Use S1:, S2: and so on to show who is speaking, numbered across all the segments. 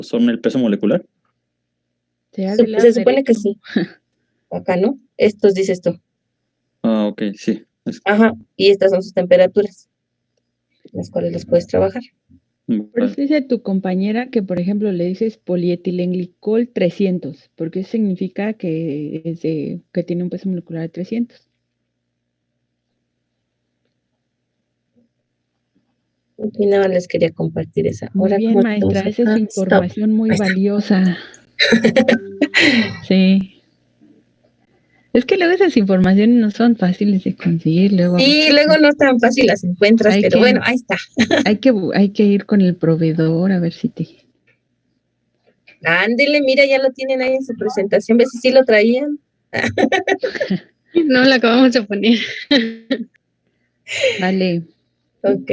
S1: son el peso molecular.
S2: Se supone que sí. Acá, ¿no? Estos dices tú.
S1: Ah, ok, sí.
S2: Ajá, y estas son sus temperaturas, las cuales las puedes trabajar.
S3: Por eso dice tu compañera que, por ejemplo, le dices polietilenglicol 300, porque eso significa que tiene un peso molecular de 300.
S2: Y nada, les quería compartir esa.
S3: Muy bien, maestra, esa es información muy valiosa. Sí. Es que luego esas informaciones no son fáciles de conseguir.
S2: Sí, luego no es tan fácil las encuentras, pero bueno, ahí está.
S3: Hay que ir con el proveedor a ver si te...
S2: Ándele, mira, ya lo tienen ahí en su presentación, ¿ves si sí lo traían?
S4: No, lo acabamos de poner.
S3: Vale.
S2: Ok.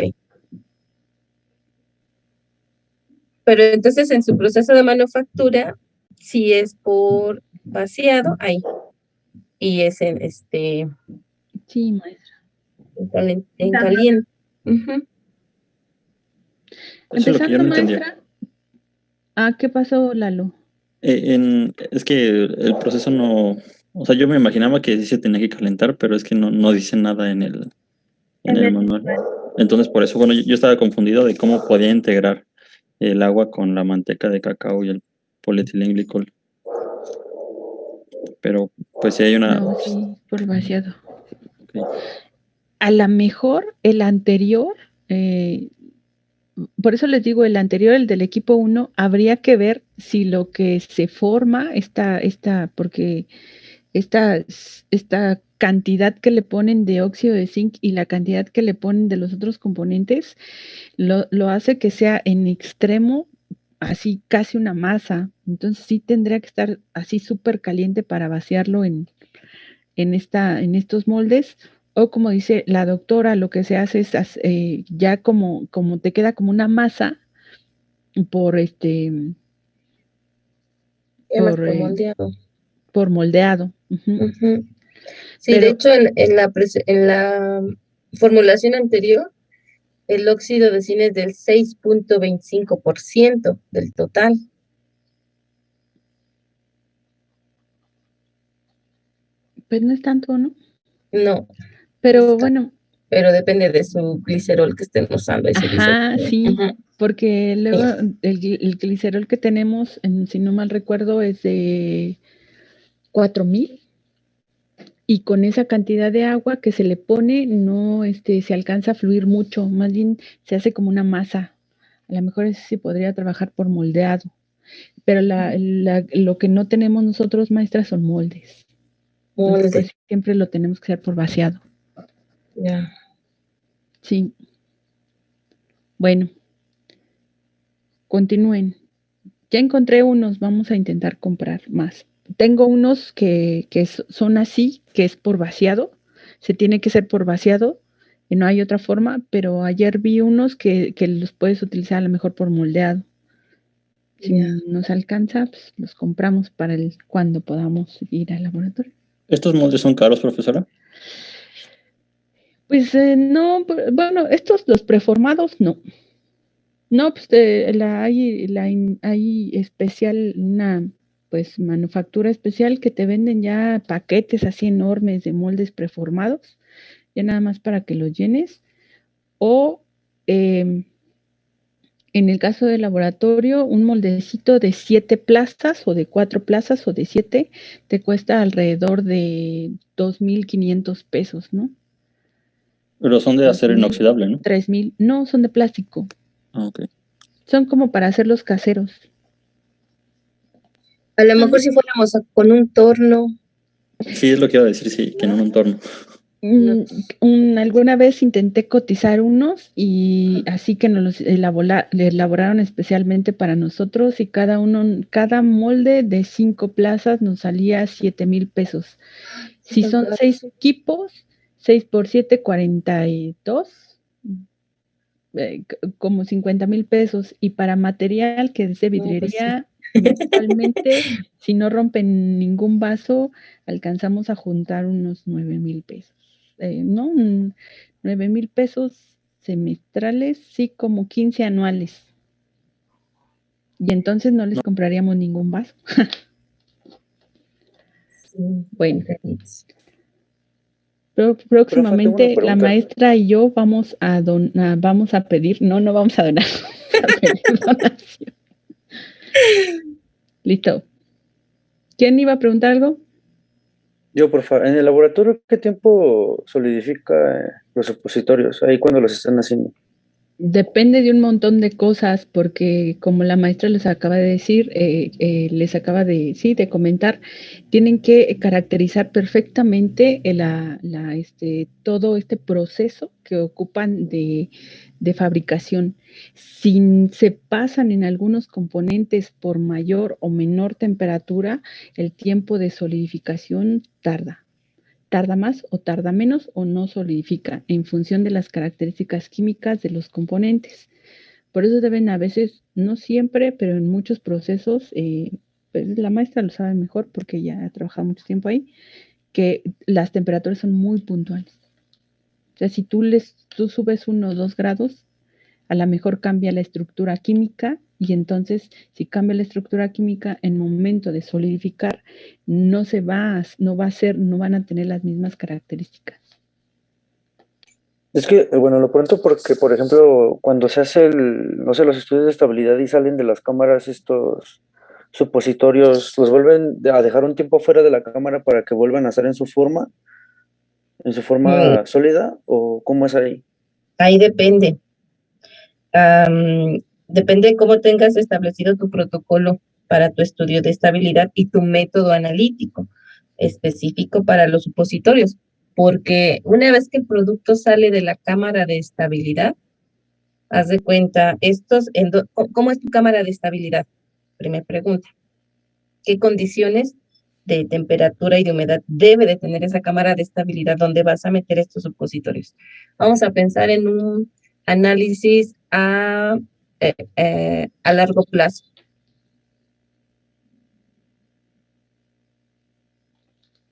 S2: Pero entonces en su proceso de manufactura, si es por vaciado, ahí. Y es en
S3: Sí, maestra.
S2: En caliente.
S3: Empezando, maestra. ¿Qué pasó, Lalo?
S1: Es que el proceso no, o sea, yo me imaginaba que sí se tenía que calentar, pero es que no dice nada en el manual. Entonces, por eso, bueno, yo estaba confundido de cómo podía integrar el agua con la manteca de cacao y el polietilenglicol. Pero, pues sí hay una...
S3: No, sí, por vaciado. Okay. A lo mejor el anterior, por eso les digo, el anterior, el del equipo 1, habría que ver si lo que se forma, porque esta cantidad que le ponen de óxido de zinc y la cantidad que le ponen de los otros componentes, lo hace que sea en extremo, así casi una masa. Entonces sí tendría que estar así súper caliente para vaciarlo en estos moldes. O como dice la doctora, lo que se hace es ya como te queda como una masa por
S2: moldeado.
S3: Por moldeado.
S2: Sí, pero, de hecho en la formulación anterior, el óxido de zinc es del 6.25% del total.
S3: Pues no es tanto, ¿no?
S2: No.
S3: Pero bueno.
S2: Pero depende de su glicerol que estén usando.
S3: Ajá, sí, porque luego el glicerol que tenemos, si no mal recuerdo, es de 4000 y con esa cantidad de agua que se le pone no se alcanza a fluir mucho, más bien se hace como una masa. A lo mejor ese sí podría trabajar por moldeado, pero lo que no tenemos nosotros, maestras, son moldes. Entonces, pues, siempre lo tenemos que hacer por vaciado.
S2: Ya.
S3: Sí. Bueno, continúen. Ya encontré unos, vamos a intentar comprar más. Tengo unos que son así, que es por vaciado, se tiene que ser por vaciado, y no hay otra forma, pero ayer vi unos que los puedes utilizar a lo mejor por moldeado. Si nos alcanza, pues los compramos para cuando podamos ir al laboratorio.
S1: ¿Estos moldes son caros, profesora?
S3: Pues no, bueno, los preformados no. No, pues hay especial, una pues manufactura especial que te venden ya paquetes así enormes de moldes preformados, ya nada más para que los llenes. O en el caso del laboratorio, un moldecito de 7 plazas o de 4 plazas o de 7 te cuesta alrededor de 2,500 pesos, ¿no?
S1: Pero son de acero inoxidable, ¿no?
S3: 3,000, no, son de plástico.
S1: Ok.
S3: Son como para hacerlos caseros.
S2: A lo mejor si fuéramos con un torno.
S1: Sí, es lo que iba a decir, sí, que no un torno.
S3: Alguna vez intenté cotizar unos y así que nos los elaboraron especialmente para nosotros y cada molde de 5 plazas nos salía 7,000 pesos. Si son 6 equipos, 6 por 7, 42, como 50,000 pesos. Y para material que es de vidriería, mensualmente, si no rompen ningún vaso, alcanzamos a juntar unos 9,000 pesos. ¿No? 9,000 pesos semestrales, sí, como 15 anuales. Y entonces no les compraríamos ningún vaso. Bueno. Próximamente la maestra y yo vamos a pedir, no vamos a donar, a pedir donación. Listo. ¿Quién iba a preguntar algo?
S4: Yo, por favor, en el laboratorio, ¿qué tiempo solidifica los supositorios? Ahí cuando los están haciendo.
S3: Depende de un montón de cosas, porque como la maestra les acaba de decir, les acaba de comentar, tienen que caracterizar perfectamente todo este proceso que ocupan de fabricación. Si se pasan en algunos componentes por mayor o menor temperatura, el tiempo de solidificación tarda más o tarda menos o no solidifica en función de las características químicas de los componentes. Por eso deben a veces, no siempre, pero en muchos procesos, pues la maestra lo sabe mejor porque ya ha trabajado mucho tiempo ahí, que las temperaturas son muy puntuales. O sea, si tú subes 1 o 2 grados, a lo mejor cambia la estructura química y entonces si cambia la estructura química en momento de solidificar no van a tener las mismas características.
S4: Es que, bueno, lo pronto porque, por ejemplo, cuando se hace los estudios de estabilidad y salen de las cámaras estos supositorios, los vuelven a dejar un tiempo fuera de la cámara para que vuelvan a estar en su forma sólida, ¿o cómo es ahí?
S2: Ahí depende. Depende de cómo tengas establecido tu protocolo para tu estudio de estabilidad y tu método analítico específico para los supositorios, porque una vez que el producto sale de la cámara de estabilidad, haz de cuenta, ¿cómo es tu cámara de estabilidad? Primera pregunta. ¿Qué condiciones de temperatura y de humedad debe de tener esa cámara de estabilidad donde vas a meter estos supositorios? Vamos a pensar en un análisis a largo plazo.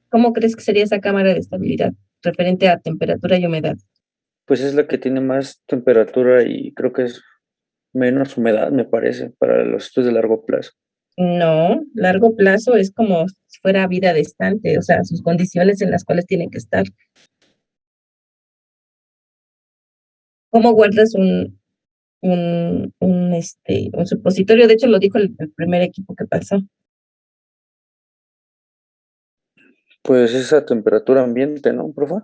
S2: ¿Cómo crees que sería esa cámara de estabilidad referente a temperatura y humedad?
S4: Pues es la que tiene más temperatura y creo que es menos humedad, me parece, para los estudios de largo plazo.
S2: No, largo plazo es como si fuera vida distante, o sea, sus condiciones en las cuales tienen que estar. ¿Cómo guardas un supositorio? De hecho, lo dijo el primer equipo que pasó.
S4: Pues esa temperatura ambiente, ¿no, profe?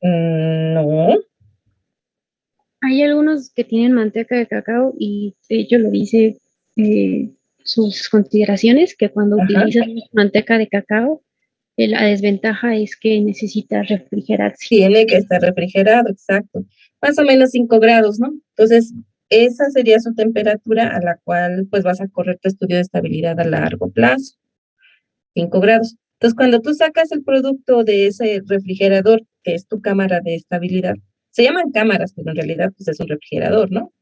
S2: No.
S5: Hay algunos que tienen manteca de cacao y de hecho lo dice sus consideraciones, que cuando utilizas manteca de cacao, la desventaja es que necesita refrigerarse.
S2: Tiene que estar refrigerado, exacto. Más o menos 5 grados, ¿no? Entonces, esa sería su temperatura a la cual pues vas a correr tu estudio de estabilidad a largo plazo. 5 grados. Entonces, cuando tú sacas el producto de ese refrigerador, que es tu cámara de estabilidad, se llaman cámaras, pero en realidad pues es un refrigerador, ¿no?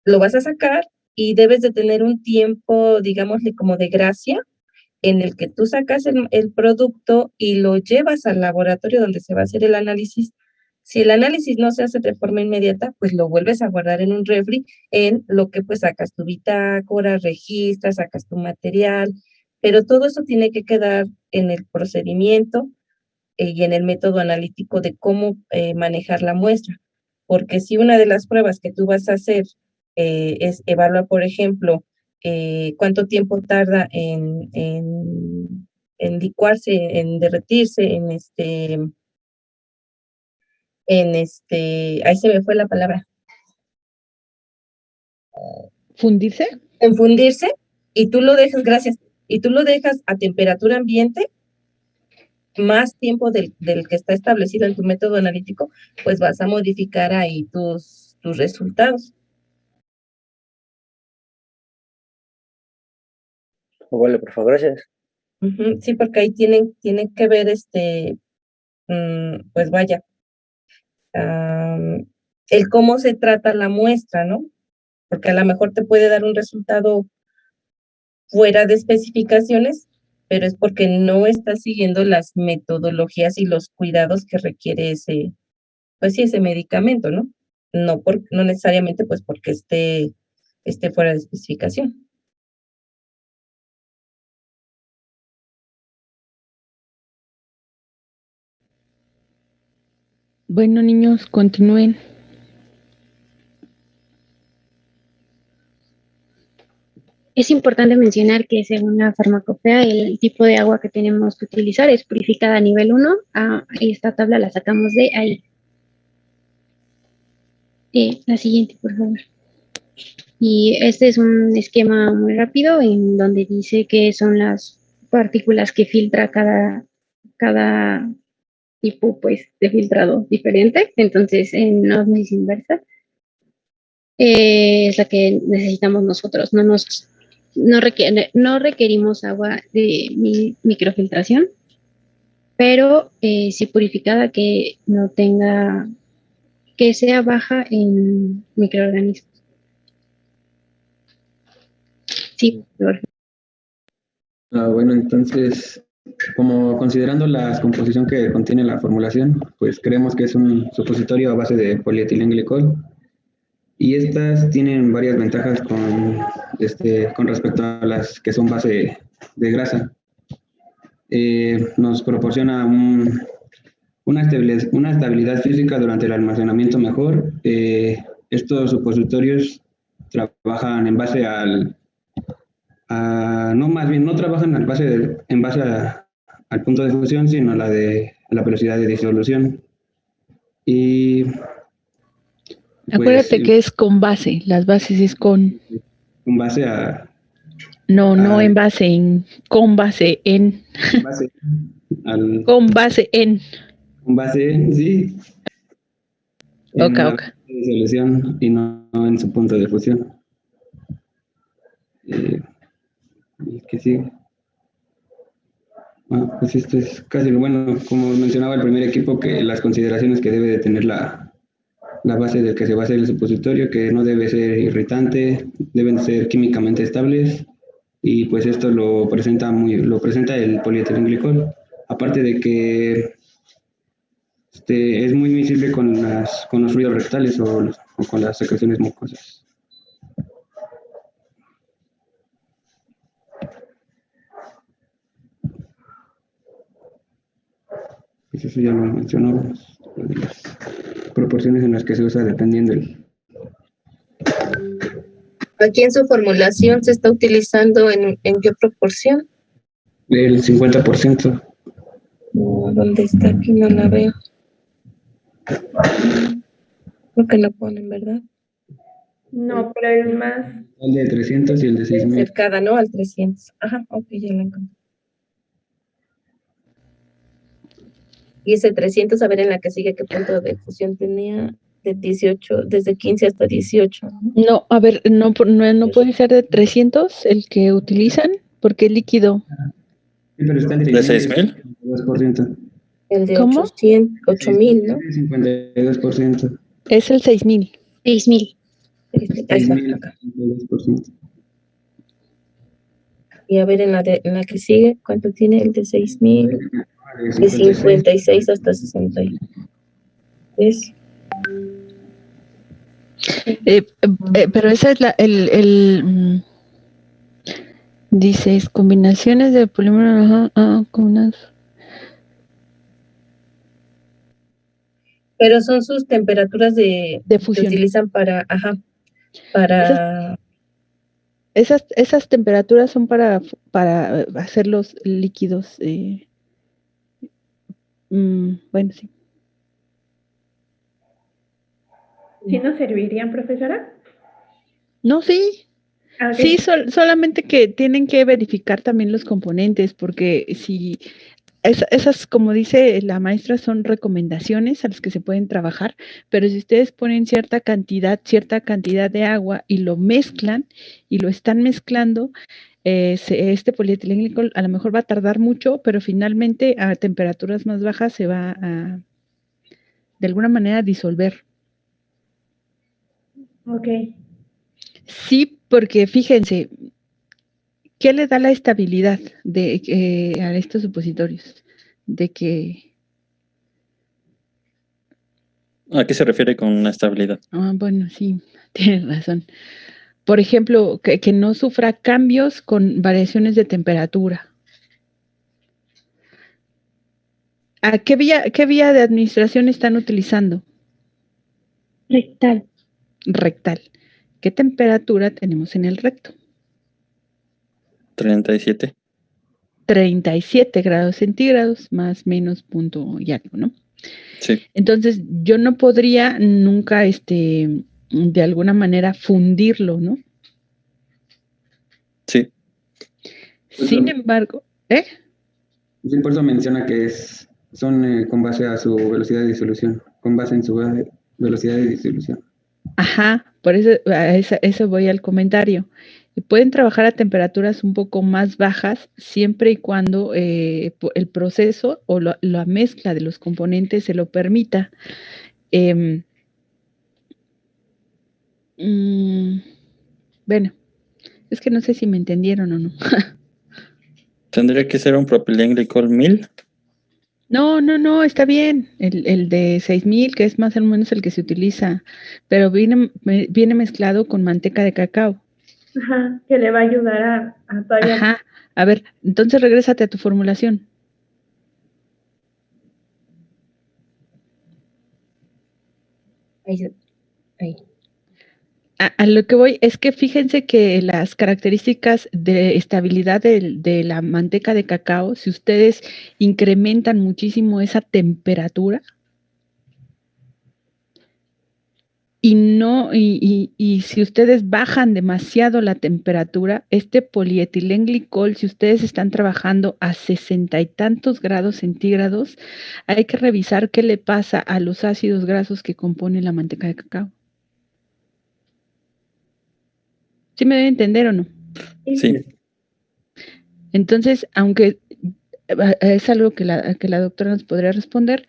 S2: Lo vas a sacar y debes de tener un tiempo, digámosle, como de gracia, en el que tú sacas el producto y lo llevas al laboratorio donde se va a hacer el análisis. Si el análisis no se hace de forma inmediata, pues lo vuelves a guardar en un refri, en lo que pues sacas tu bitácora, registras, sacas tu material, pero todo eso tiene que quedar en el procedimiento y en el método analítico de cómo manejar la muestra. Porque si una de las pruebas que tú vas a hacer es evaluar, por ejemplo, cuánto tiempo tarda en licuarse, en derretirse, ahí se me fue la palabra.
S3: ¿Fundirse?
S2: En fundirse, y tú lo dejas, gracias, y tú lo dejas a temperatura ambiente, más tiempo del que está establecido en tu método analítico, pues vas a modificar ahí tus resultados.
S4: Vale, por favor, gracias.
S2: Sí, porque ahí tienen que ver, pues vaya, el cómo se trata la muestra, ¿no? Porque a lo mejor te puede dar un resultado fuera de especificaciones, pero es porque no está siguiendo las metodologías y los cuidados que requiere ese medicamento, ¿no? No necesariamente pues porque esté esté fuera de especificación.
S3: Bueno, niños, continúen.
S5: Es importante mencionar que según la farmacopea, el tipo de agua que tenemos que utilizar es purificada a nivel 1. Y esta tabla la sacamos de ahí. La siguiente, por favor. Y este es un esquema muy rápido en donde dice que son las partículas que filtra cada tipo pues, de filtrado diferente. Entonces, en osmosis inversa es la que necesitamos nosotros. No requerimos agua de microfiltración, pero sí purificada que no tenga, que sea baja en microorganismos. Sí, por favor.
S6: Bueno, entonces, como considerando la composición que contiene la formulación, pues creemos que es un supositorio a base de polietilenglicol y estas tienen varias ventajas con respecto a las que son base de grasa. Nos proporciona una estabilidad física durante el almacenamiento mejor. Estos supositorios trabajan en base no, más bien no trabajan en base al punto de fusión, sino a la velocidad de disolución. Y pues,
S3: Acuérdate que es con base, las bases es con
S6: base a...
S3: no en base en, con base en.
S6: Base
S3: con base en.
S6: Con base en, sí.
S3: Ok.
S6: De disolución y no en su punto de fusión. ¿Qué sigue? Pues esto es casi bueno, como mencionaba el primer equipo, que las consideraciones que debe de tener la base del que se va a hacer el supositorio, que no debe ser irritante, deben ser químicamente estables, y pues esto lo presenta el polietilenglicol, aparte de que es muy visible con los fluidos rectales o con las secreciones mucosas. Pues eso ya lo mencionamos, las proporciones en las que se usa dependiendo
S2: Aquí en su formulación se está utilizando en qué proporción.
S6: el 50%.
S2: ¿Dónde está? Aquí no la veo. Creo que lo ponen, ¿verdad?
S7: No, pero el más...
S6: El de 300 y el de 6000.
S2: Cercada, ¿no? Al 300. Ajá, ok, ya la encontré. Y ese 300, a ver en la que sigue qué punto de fusión tenía, de 18, desde 15 hasta 18.
S3: No, a ver, no puede ser de 300 el que utilizan, porque es líquido.
S6: Sí, pero está el
S1: ¿De 6000?
S6: 52%.
S2: El de
S3: ¿Cómo?
S2: 8000, ¿no?
S6: 52%.
S3: Es el 6000.
S5: 6000.
S2: Ahí está, acá.
S6: 52%.
S2: Y a ver en la que sigue, ¿cuánto tiene el de 6000? De 56 hasta 60. ¿Ves?
S3: Pero esa es dices combinaciones de polímeros, combinadas.
S2: Pero son sus temperaturas de
S3: fusión.
S2: que utilizan para
S3: Esas temperaturas son para hacer los líquidos. Bueno, sí.
S7: ¿Sí nos servirían, profesora?
S3: No, sí.
S7: Okay.
S3: Sí, solamente que tienen que verificar también los componentes, porque si esas, como dice la maestra, son recomendaciones a las que se pueden trabajar, pero si ustedes ponen cierta cantidad de agua y lo mezclan y lo están mezclando, este polietilenglicol a lo mejor va a tardar mucho, pero finalmente a temperaturas más bajas se va a, de alguna manera, disolver.
S7: Ok.
S3: Sí, porque fíjense, ¿qué le da la estabilidad a estos supositorios? De que...
S1: ¿A qué se refiere con una estabilidad?
S3: Bueno, sí, tienes razón. por ejemplo, que no sufra cambios con variaciones de temperatura. ¿A qué vía de administración están utilizando?
S5: Rectal.
S3: Rectal. ¿Qué temperatura tenemos en el recto?
S1: 37.
S3: 37 grados centígrados, más menos punto y algo, ¿no?
S1: Sí.
S3: Entonces, yo no podría nunca, de alguna manera, fundirlo, ¿no?
S1: Sí.
S3: Sin embargo, ¿eh?
S6: Sí, por eso menciona que son con base a su velocidad de disolución, con base en su velocidad de disolución.
S3: Ajá, por eso, eso voy al comentario. Y pueden trabajar a temperaturas un poco más bajas siempre y cuando el proceso o la mezcla de los componentes se lo permita. Bueno, es que no sé si me entendieron o no.
S1: Tendría que ser un propilenglicol 1000.
S3: No, está bien. El de 6000, que es más o menos el que se utiliza, pero viene mezclado con manteca de cacao.
S7: Ajá, que le va a ayudar a todavía.
S3: Ajá. A ver, entonces regrésate a tu formulación.
S2: Ahí.
S3: A lo que voy es que fíjense que las características de estabilidad de la manteca de cacao, si ustedes incrementan muchísimo esa temperatura y si ustedes bajan demasiado la temperatura, este polietilenglicol, si ustedes están trabajando a 60 y tantos grados centígrados, hay que revisar qué le pasa a los ácidos grasos que componen la manteca de cacao. ¿Sí me debe entender o no?
S1: Sí.
S3: Entonces, aunque es algo que la doctora nos podría responder,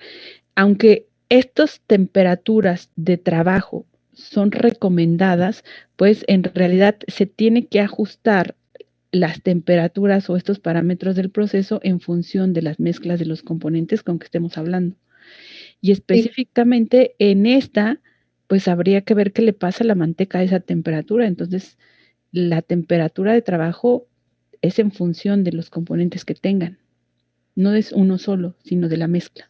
S3: aunque estas temperaturas de trabajo son recomendadas, pues en realidad se tiene que ajustar las temperaturas o estos parámetros del proceso en función de las mezclas de los componentes con que estemos hablando. Y específicamente en esta, pues habría que ver qué le pasa a la manteca a esa temperatura. Entonces, la temperatura de trabajo es en función de los componentes que tengan. No es uno solo, sino de la mezcla.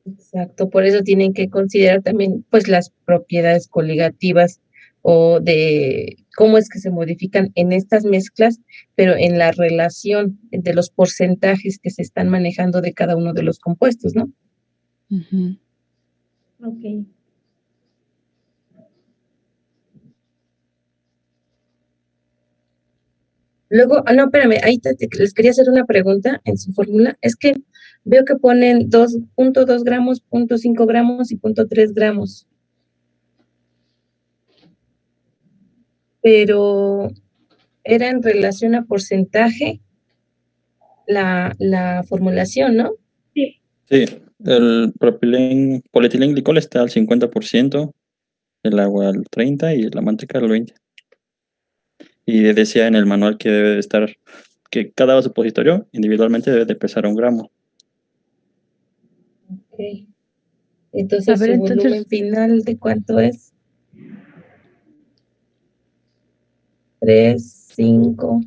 S2: Exacto, por eso tienen que considerar también pues las propiedades coligativas o de cómo es que se modifican en estas mezclas, pero en la relación de los porcentajes que se están manejando de cada uno de los compuestos, ¿no?
S3: Uh-huh.
S7: Ok.
S2: Luego, no, espérame, ahí les quería hacer una pregunta en su fórmula. Es que veo que ponen 2.2 gramos, 0.5 gramos y 0.3 gramos. Pero era en relación a porcentaje la formulación, ¿no?
S7: Sí.
S1: Sí, el polietilenglicol está al 50%, el agua al 30% y la manteca al 20%. Y decía en el manual que debe de estar, que cada supositorio individualmente debe de pesar 1 gramo.
S2: Ok. Entonces,
S3: A ver,
S2: ¿su volumen final de cuánto es? 3, 5.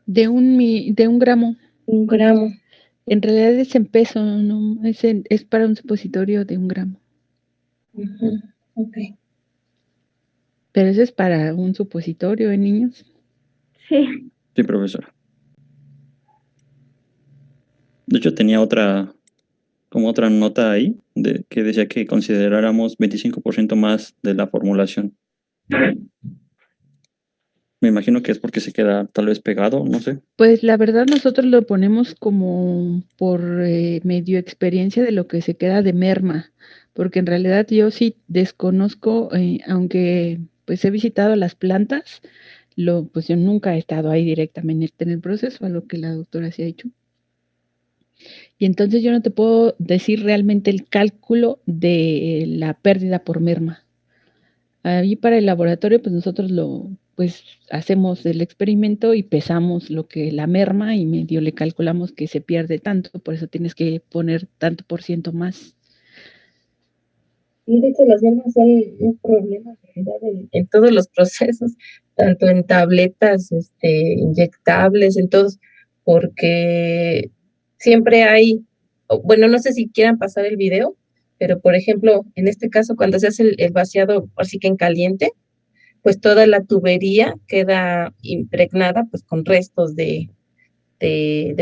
S3: De un gramo.
S2: 1 gramo.
S3: En realidad es en peso, no, es para un supositorio de 1 gramo.
S2: Uh-huh. Ok.
S3: Pero eso es para un supositorio en niños.
S7: Sí.
S1: Sí, profesora. De hecho, tenía otra nota ahí que decía que consideráramos 25% más de la formulación. Me imagino que es porque se queda tal vez pegado, no sé.
S3: Pues la verdad nosotros lo ponemos como por medio experiencia de lo que se queda de merma, porque en realidad yo sí desconozco, aunque pues he visitado las plantas, pues yo nunca he estado ahí directamente en el proceso, a lo que la doctora sí ha dicho. Y entonces yo no te puedo decir realmente el cálculo de la pérdida por merma. Ahí para el laboratorio, pues nosotros pues hacemos el experimento y pesamos lo que la merma y medio le calculamos que se pierde tanto, por eso tienes que poner tanto por ciento más.
S2: Y de hecho las mermas son un problema en realidad en todos los procesos, tanto en tabletas, inyectables, en todos, porque siempre hay, bueno, no sé si quieran pasar el video, pero por ejemplo, en este caso, cuando se hace el vaciado, así que en caliente, pues toda la tubería queda impregnada pues con restos de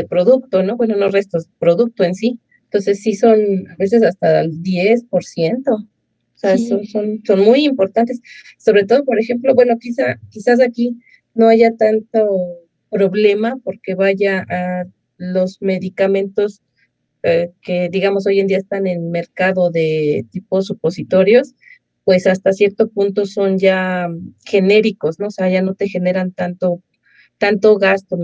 S2: producto, ¿no? Bueno, no restos, producto en sí. Entonces sí son a veces hasta el 10%. O sea,
S3: Sí.
S2: son muy importantes. Sobre todo, por ejemplo, bueno, quizás aquí no haya tanto problema porque vaya a los medicamentos que digamos hoy en día están en mercado de tipo supositorios, pues hasta cierto punto son ya genéricos, ¿no? O sea, ya no te generan tanto gasto,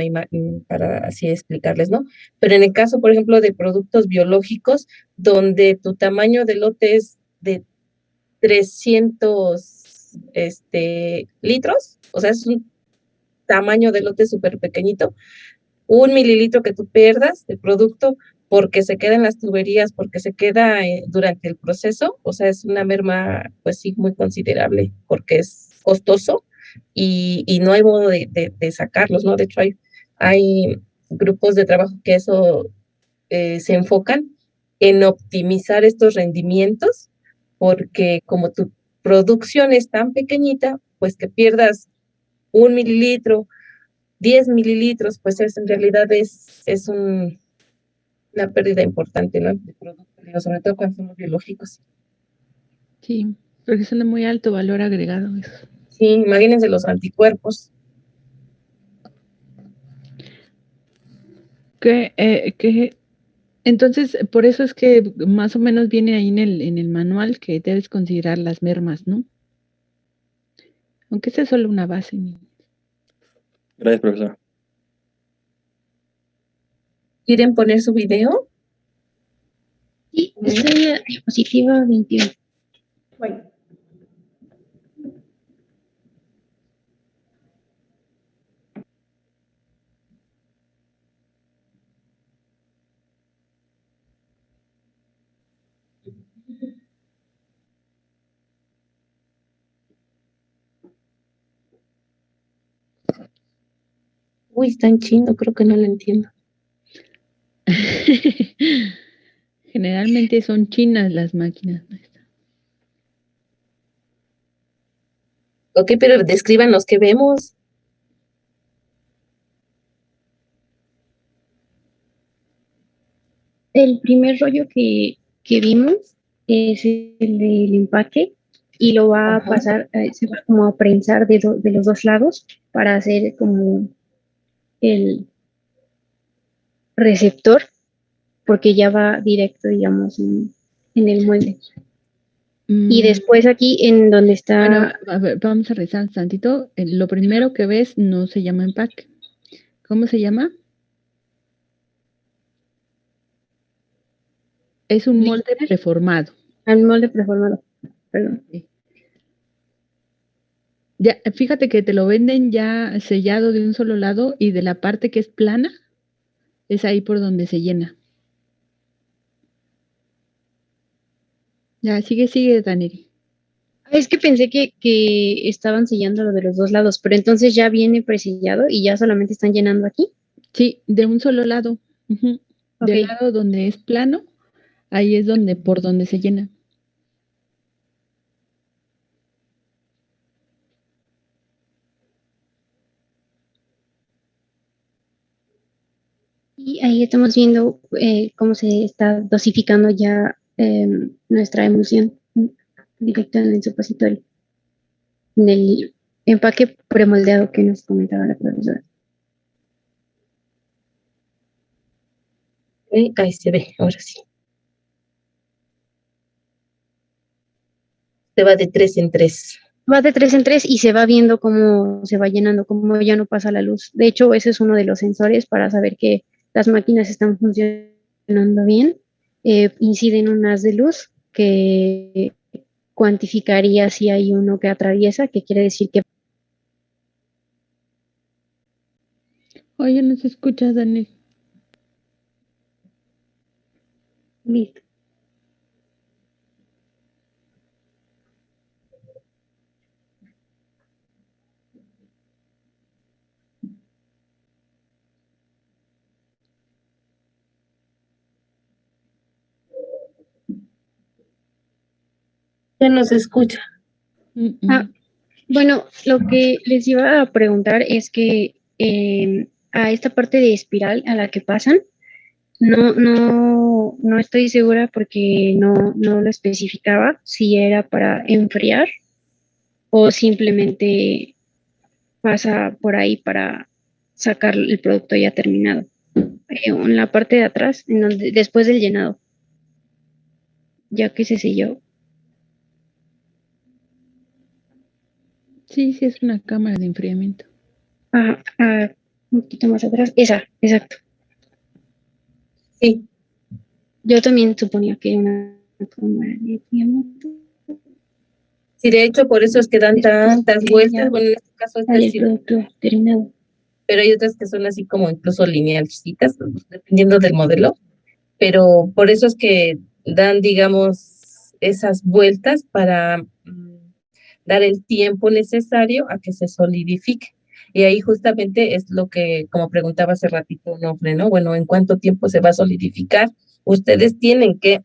S2: para así explicarles, ¿no? Pero en el caso, por ejemplo, de productos biológicos, donde tu tamaño de lote es de 300 litros, o sea, es un tamaño de lote súper pequeñito, 1 mililitro que tú pierdas de producto porque se queda en las tuberías, porque se queda durante el proceso, o sea, es una merma, pues sí, muy considerable, porque es costoso y no hay modo de sacarlos, ¿no? De hecho, hay grupos de trabajo que eso se enfocan en optimizar estos rendimientos, porque como tu producción es tan pequeñita, pues que pierdas 1 mililitro, 10 mililitros, pues en realidad es una pérdida importante, ¿no? De producto, digo, sobre todo cuando son los biológicos.
S3: Sí, porque son de muy alto valor agregado eso.
S2: Sí, imagínense los anticuerpos.
S3: Entonces, por eso es que más o menos viene ahí en el manual que debes considerar las mermas, ¿no? Aunque sea solo una base.
S1: Gracias, profesor.
S2: ¿Quieren poner su video?
S5: Sí, estoy a diapositiva 21.
S7: Bueno,
S2: Uy, está en chino, creo que no lo entiendo.
S3: Generalmente son chinas las máquinas.
S2: Ok, pero describan los que vemos.
S5: El primer rollo que vimos es el del empaque y lo va a
S2: Ajá.
S5: pasar, se va como a prensar de los dos lados para hacer como el receptor, porque ya va directo, digamos, en el molde. Y después aquí en donde
S3: Bueno,
S5: está,
S3: a ver, vamos a revisar un tantito. Lo primero que ves no se llama empaque. ¿Cómo se llama? Es un molde preformado.
S5: el molde preformado, perdón.
S3: Ya, fíjate que te lo venden ya sellado de un solo lado y de la parte que es plana, es ahí por donde se llena. Ya, sigue, Daniel.
S5: Es que pensé que estaban sellando lo de los dos lados, pero entonces ya viene presellado y ya solamente están llenando aquí.
S3: Sí, de un solo lado. Ujú.
S5: Ok.
S3: Del lado donde es plano, ahí es donde, por donde se llena.
S5: Y ahí estamos viendo cómo se está dosificando ya nuestra emulsión directa en el supositorio, en el empaque premoldeado que nos comentaba la profesora.
S2: Ahí se ve, ahora sí. Se va de 3 en 3.
S5: Va de 3 en 3 y se va viendo cómo se va llenando, cómo ya no pasa la luz. De hecho, ese es uno de los sensores para saber que las máquinas están funcionando bien. Inciden un haz de luz que cuantificaría si hay uno que atraviesa, que quiere decir que...
S3: Oye, no se escucha, Daniel.
S5: Listo.
S2: Se nos escucha.
S5: Ah, bueno, lo que les iba a preguntar es que a esta parte de espiral a la que pasan, no estoy segura porque no lo especificaba si era para enfriar o simplemente pasa por ahí para sacar el producto ya terminado. En la parte de atrás, en donde, después del llenado, ya que se selló.
S3: Sí, sí, es una cámara de enfriamiento.
S5: Un poquito más atrás. Esa, exacto.
S2: Sí,
S5: Yo también suponía que era una cámara de enfriamiento.
S2: sí, de hecho, por eso es que dan tantas vueltas. Bueno, en este caso
S5: Sale el producto terminado.
S2: pero hay otras que son así como incluso linealcitas, dependiendo del modelo. Pero por eso es que dan, digamos, esas vueltas para dar el tiempo necesario a que se solidifique. Y ahí justamente es lo que, como preguntaba hace ratito Onofre, ¿no? Bueno, ¿en cuánto tiempo se va a solidificar? Ustedes tienen que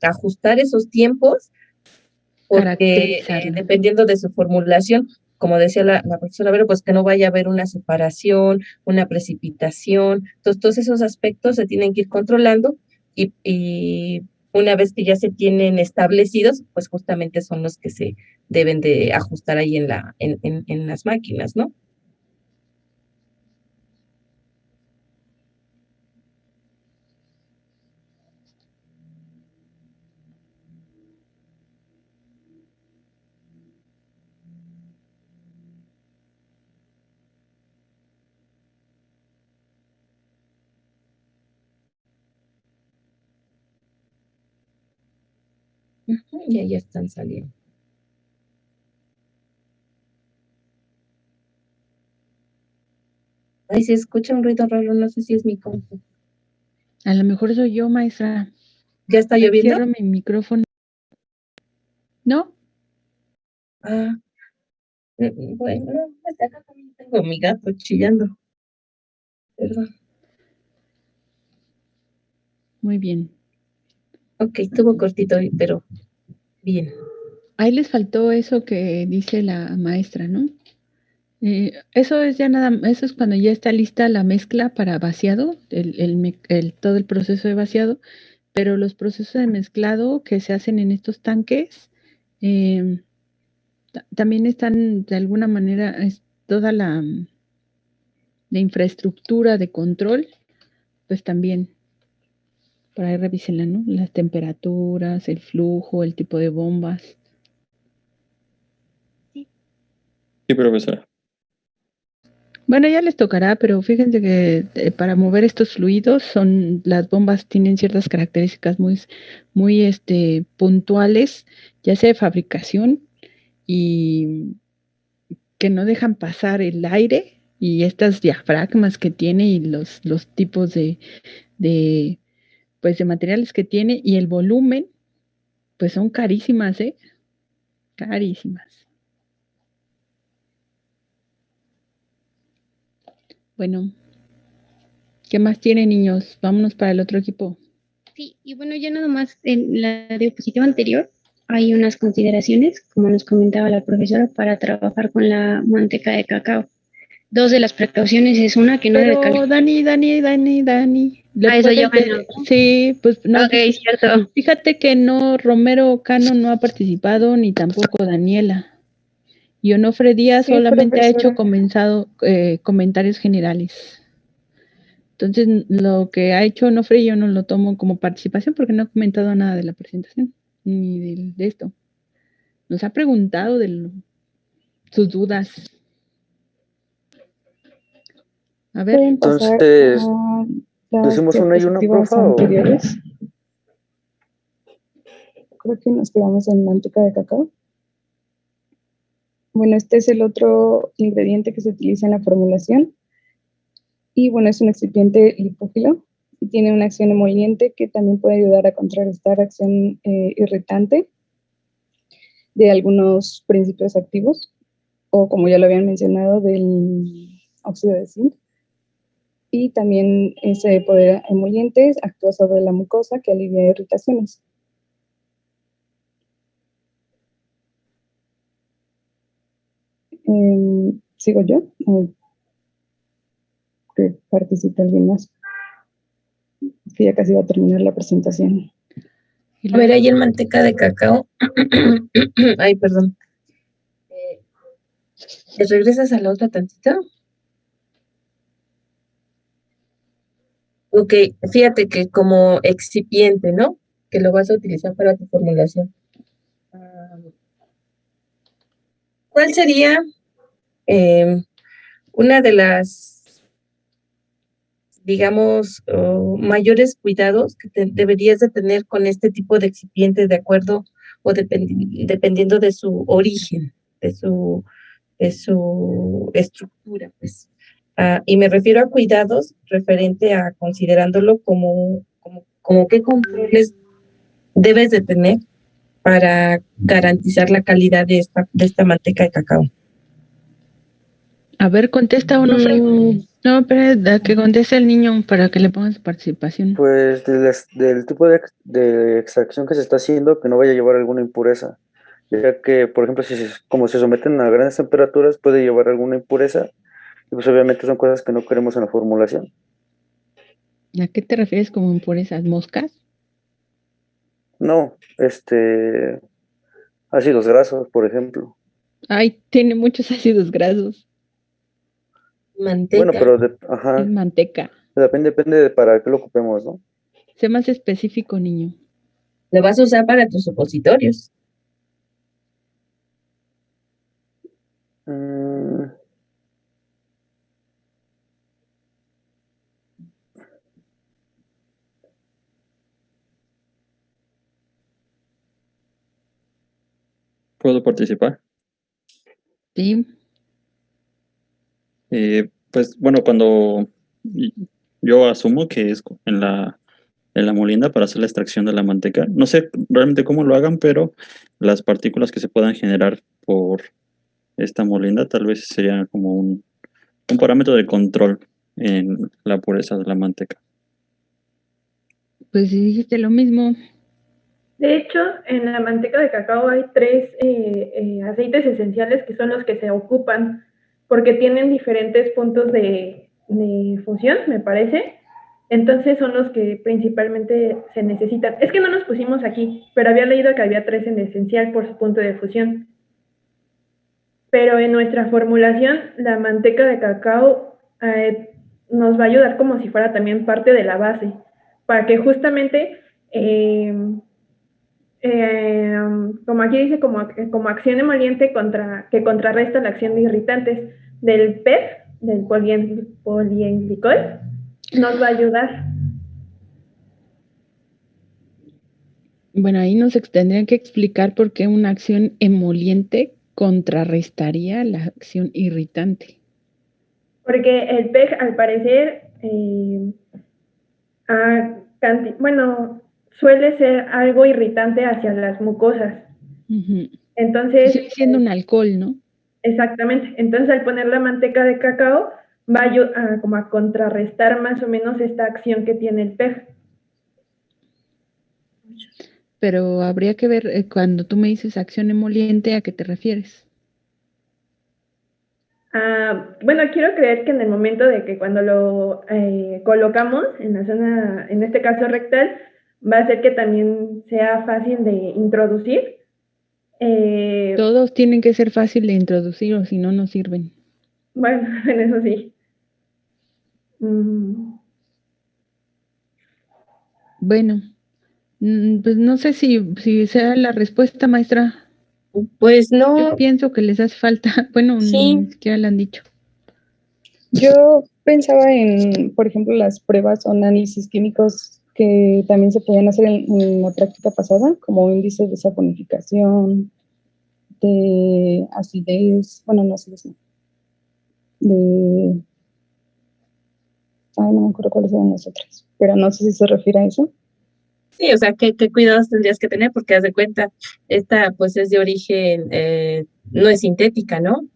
S2: ajustar esos tiempos porque dependiendo de su formulación, como decía la profesora Vero, pues que no vaya a haber una separación, una precipitación. Entonces, todos esos aspectos se tienen que ir controlando y una vez que ya se tienen establecidos, pues justamente son los que se deben de ajustar ahí en las máquinas, ¿no? Y ahí están saliendo. Ay, se escucha un ruido raro, no sé si es mi compu.
S3: A lo mejor soy yo, maestra.
S2: ¿Ya está lloviendo?
S3: Cierro mi micrófono. ¿No?
S2: Ah, bueno, hasta acá también tengo mi gato chillando. Perdón.
S3: Muy bien.
S2: Ok, estuvo cortito, pero bien.
S3: Ahí les faltó eso que dice la maestra, ¿no? Eso es ya nada, eso es cuando ya está lista la mezcla para vaciado, todo el proceso de vaciado, pero los procesos de mezclado que se hacen en estos tanques también están de alguna manera, es toda la infraestructura de control, pues también, por ahí revísenla, ¿no? Las temperaturas, el flujo, el tipo de bombas.
S1: Sí, profesora.
S3: Bueno, ya les tocará, pero fíjense que para mover estos fluidos las bombas tienen ciertas características muy puntuales, ya sea de fabricación y que no dejan pasar el aire y estas diafragmas que tiene y los tipos de, pues de materiales que tiene y el volumen, pues son carísimas, ¿eh? Carísimas. Bueno, ¿qué más tiene, niños? Vámonos para el otro equipo.
S5: Sí, y bueno, ya nada más en la diapositiva anterior hay unas consideraciones, como nos comentaba la profesora, para trabajar con la manteca de cacao. Dos de las precauciones es una que no debe
S3: Pero Dani.
S5: eso ya me lo...
S3: Sí, pues no.
S5: Ok, cierto.
S3: Fíjate que no, Romero Cano no ha participado, ni tampoco Daniela. Y Onofre Díaz
S4: Sí,
S3: solamente ha hecho
S4: profesora.
S3: comentarios generales. Entonces, lo que ha hecho Onofre yo no lo tomo como participación porque no ha comentado nada de la presentación, ni de esto. Nos ha preguntado sus dudas. A ver.
S8: Pueden pasar
S4: Entonces,
S8: a las
S4: ¿decimos una y una,
S8: diapositivas
S4: profa?
S8: anteriores. Creo que nos quedamos en manteca de cacao. Bueno, este es el otro ingrediente que se utiliza en la formulación. Y bueno, es un excipiente lipófilo y tiene una acción emoliente que también puede ayudar a contrarrestar acción irritante de algunos principios activos, o como ya lo habían mencionado, del óxido de zinc. Y también ese poder emoliente actúa sobre la mucosa que alivia irritaciones. ¿Sigo yo? ¿O que participe alguien más? Que ya casi va a terminar la presentación.
S2: A ver, ahí en manteca de cacao. Ay, perdón. ¿Te regresas a la otra tantito? Ok, fíjate que como excipiente, ¿no? Que lo vas a utilizar para tu formulación. ¿Cuál sería una de las, digamos, mayores cuidados que deberías de tener con este tipo de excipientes de acuerdo o dependiendo de su origen, de su estructura, pues? Y me refiero a cuidados referente a considerándolo como qué controles debes de tener para garantizar la calidad de esta manteca de cacao.
S3: A ver, contesta uno, Fred. No, espera, que conteste el niño para que le ponga su participación.
S4: Pues del tipo de extracción que se está haciendo, que no vaya a llevar alguna impureza, ya que, por ejemplo, como se someten a grandes temperaturas, puede llevar alguna impureza, y pues obviamente son cosas que no queremos en la formulación.
S3: ¿A qué te refieres como impurezas? ¿Moscas?
S4: No, ácidos grasos, por ejemplo.
S3: Ay, tiene muchos ácidos grasos.
S2: Manteca.
S4: Bueno, pero
S3: Es manteca.
S4: depende de para qué lo ocupemos, ¿no?
S3: Sé más específico, niño.
S2: Lo vas a usar para tus supositorios.
S1: ¿Puedo participar?
S3: Sí.
S1: Pues bueno, cuando yo asumo que es en la molienda para hacer la extracción de la manteca. No sé realmente cómo lo hagan, pero las partículas que se puedan generar por esta molienda tal vez sería como un parámetro de control en la pureza de la manteca.
S3: Pues sí, dijiste lo mismo.
S7: De hecho, en la manteca de cacao hay 3 aceites esenciales que son los que se ocupan porque tienen diferentes puntos de fusión, me parece. Entonces son los que principalmente se necesitan. Es que no nos pusimos aquí, pero había leído que había 3 en esencial por su punto de fusión. Pero en nuestra formulación, la manteca de cacao nos va a ayudar como si fuera también parte de la base, para que justamente como aquí dice, como acción emoliente que contrarresta la acción de irritantes del PEF, del polienglicol, nos va a ayudar.
S3: Bueno, ahí nos tendrían que explicar por qué una acción emoliente contrarrestaría la acción irritante.
S7: Porque el PEG, al parecer, suele ser algo irritante hacia las mucosas. Entonces,
S3: sigue siendo un alcohol, ¿no?
S7: Exactamente. Entonces, al poner la manteca de cacao, va a ayudar como a contrarrestar más o menos esta acción que tiene el PEG.
S3: Pero habría que ver, cuando tú me dices acción emoliente, ¿a qué te refieres?
S7: Bueno, quiero creer que en el momento de que cuando lo colocamos en la zona, en este caso rectal, va a hacer que también sea fácil de introducir.
S3: Todos tienen que ser fácil de introducir o si no, no sirven.
S7: Bueno, en eso sí.
S3: Bueno, pues no sé si sea la respuesta, maestra.
S2: Pues no.
S3: Yo pienso que les hace falta. Bueno,
S2: sí.
S3: Ni siquiera le han dicho.
S8: Yo pensaba en, por ejemplo, las pruebas o análisis químicos que también se podían hacer en la práctica pasada, como índices de saponificación, de acidez, bueno, no acidez, no. No me acuerdo cuáles eran las otras, pero no sé si se refiere a eso.
S2: Sí, o sea, ¿qué cuidados tendrías que tener? Porque haz de cuenta, esta pues es de origen, no es sintética, ¿no?